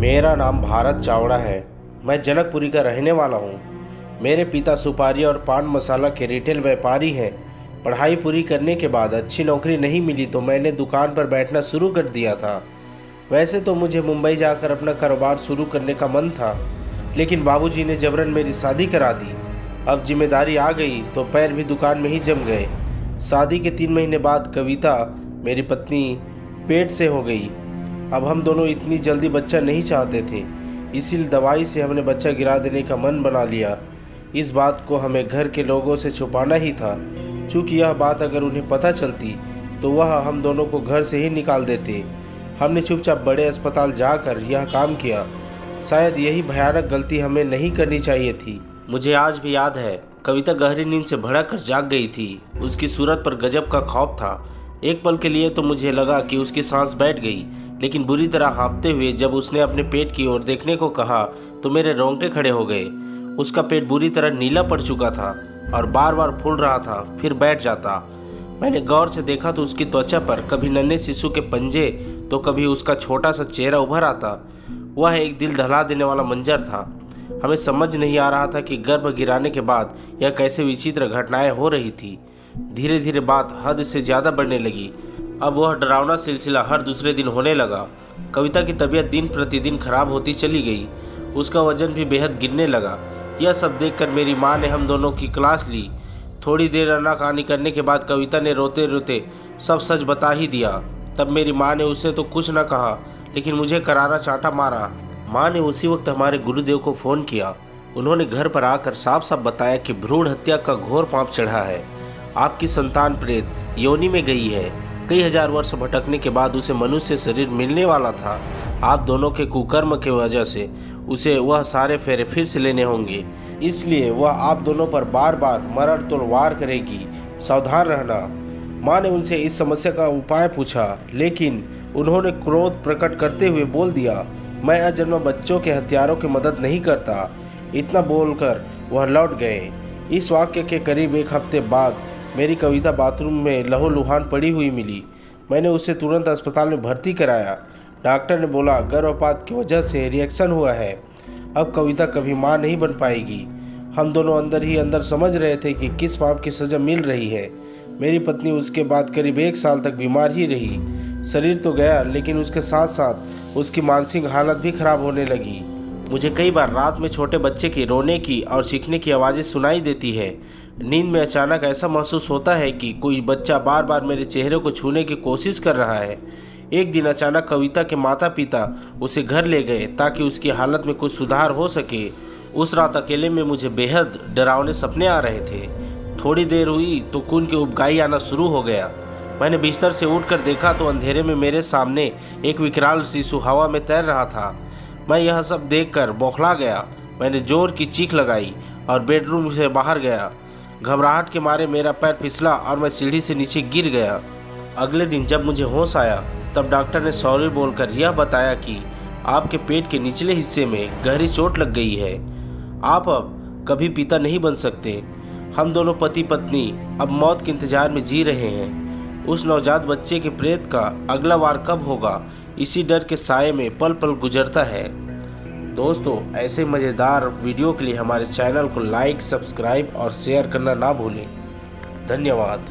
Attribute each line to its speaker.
Speaker 1: मेरा नाम भारत चावड़ा है। मैं जनकपुरी का रहने वाला हूँ। मेरे पिता सुपारी और पान मसाला के रिटेल व्यापारी हैं। पढ़ाई पूरी करने के बाद अच्छी नौकरी नहीं मिली तो मैंने दुकान पर बैठना शुरू कर दिया था। वैसे तो मुझे मुंबई जाकर अपना कारोबार शुरू करने का मन था, लेकिन बाबूजी ने जबरन मेरी शादी करा दी। अब जिम्मेदारी आ गई तो पैर भी दुकान में ही जम गए। शादी के 3 महीने बाद कविता, मेरी पत्नी, पेट से हो गई। अब हम दोनों इतनी जल्दी बच्चा नहीं चाहते थे, इसीलिए दवाई से हमने बच्चा गिरा देने का मन बना लिया। इस बात को हमें घर के लोगों से छुपाना ही था, चूँकि यह बात अगर उन्हें पता चलती तो वह हम दोनों को घर से ही निकाल देते। हमने चुपचाप बड़े अस्पताल जाकर यह काम किया। शायद यही भयानक गलती हमें नहीं करनी चाहिए थी। मुझे आज भी याद है, कविता गहरी नींद से भड़क कर जाग गई थी। उसकी सूरत पर गजब का खौफ था। एक पल के लिए तो मुझे लगा कि उसकी सांस बैठ गई, लेकिन बुरी तरह हाँफते हुए जब उसने अपने पेट की ओर देखने को कहा तो मेरे रोंगटे खड़े हो गए। उसका पेट बुरी तरह नीला पड़ चुका था और बार बार फूल रहा था, फिर बैठ जाता। मैंने गौर से देखा तो उसकी त्वचा पर कभी नन्हे शिशु के पंजे तो कभी उसका छोटा सा चेहरा उभर आता। वह एक दिल दहला देने वाला मंजर था। हमें समझ नहीं आ रहा था कि गर्भ गिराने के बाद यह कैसे विचित्र घटनाएं हो रही थी। धीरे धीरे बात हद से ज़्यादा बढ़ने लगी। अब वह डरावना सिलसिला हर दूसरे दिन होने लगा। कविता की तबीयत दिन प्रतिदिन खराब होती चली गई। उसका वजन भी बेहद गिरने लगा। यह सब देखकर मेरी माँ ने हम दोनों की क्लास ली। थोड़ी देर आनाकानी करने के बाद कविता ने रोते रोते सब सच बता ही दिया। तब मेरी माँ ने उसे तो कुछ न कहा, लेकिन मुझे करारा चांटा मारा। माँ ने उसी वक्त हमारे गुरुदेव को फ़ोन किया। उन्होंने घर पर आकर साफ साफ बताया कि भ्रूण हत्या का घोर पाप चढ़ा है। आपकी संतान प्रेत योनि में गई है। कई हजार वर्ष भटकने के बाद उसे मनुष्य शरीर मिलने वाला था। आप दोनों के कुकर्म के वजह से उसे वह सारे फेरे फिर से लेने होंगे, इसलिए वह आप दोनों पर बार बार मरण तो वार करेगी। सावधान रहना। माँ ने उनसे इस समस्या का उपाय पूछा, लेकिन उन्होंने क्रोध प्रकट करते हुए बोल दिया, मैं अजन्मा बच्चों के हत्यारों की मदद नहीं करता। इतना बोलकर वह लौट गए। इस वाक्य के करीब 1 हफ्ते बाद मेरी कविता बाथरूम में लहूलुहान पड़ी हुई मिली। मैंने उसे तुरंत अस्पताल में भर्ती कराया। डॉक्टर ने बोला गर्भपात की वजह से रिएक्शन हुआ है। अब कविता कभी माँ नहीं बन पाएगी। हम दोनों अंदर ही अंदर समझ रहे थे कि किस पाप की सज़ा मिल रही है। मेरी पत्नी उसके बाद करीब 1 साल तक बीमार ही रही। शरीर तो गया, लेकिन उसके साथ साथ उसकी मानसिक हालत भी खराब होने लगी। मुझे कई बार रात में छोटे बच्चे की रोने की और चीखने की आवाज़ें सुनाई देती है। नींद में अचानक ऐसा महसूस होता है कि कोई बच्चा बार बार मेरे चेहरे को छूने की कोशिश कर रहा है। एक दिन अचानक कविता के माता पिता उसे घर ले गए ताकि उसकी हालत में कुछ सुधार हो सके। उस रात अकेले में मुझे बेहद डरावने सपने आ रहे थे। थोड़ी देर हुई तो खून की उबकाई आना शुरू हो गया। मैंने बिस्तर से उठकर देखा तो अंधेरे में मेरे सामने एक विकराल शिशु हवा में तैर रहा था। मैं यह सब देखकर बौखला गया। मैंने जोर की चीख लगाई और बेडरूम से बाहर गया। घबराहट के मारे मेरा पैर फिसला और मैं सीढ़ी से नीचे गिर गया। अगले दिन जब मुझे होश आया तब डॉक्टर ने सॉरी बोलकर यह बताया कि आपके पेट के निचले हिस्से में गहरी चोट लग गई है। आप अब कभी पिता नहीं बन सकते। हम दोनों पति पत्नी अब मौत के इंतजार में जी रहे हैं। उस नवजात बच्चे के प्रेत का अगला वार कब होगा, इसी डर के साए में पल पल गुजरता है। दोस्तों, ऐसे मज़ेदार वीडियो के लिए हमारे चैनल को लाइक, सब्सक्राइब और शेयर करना ना भूलें। धन्यवाद।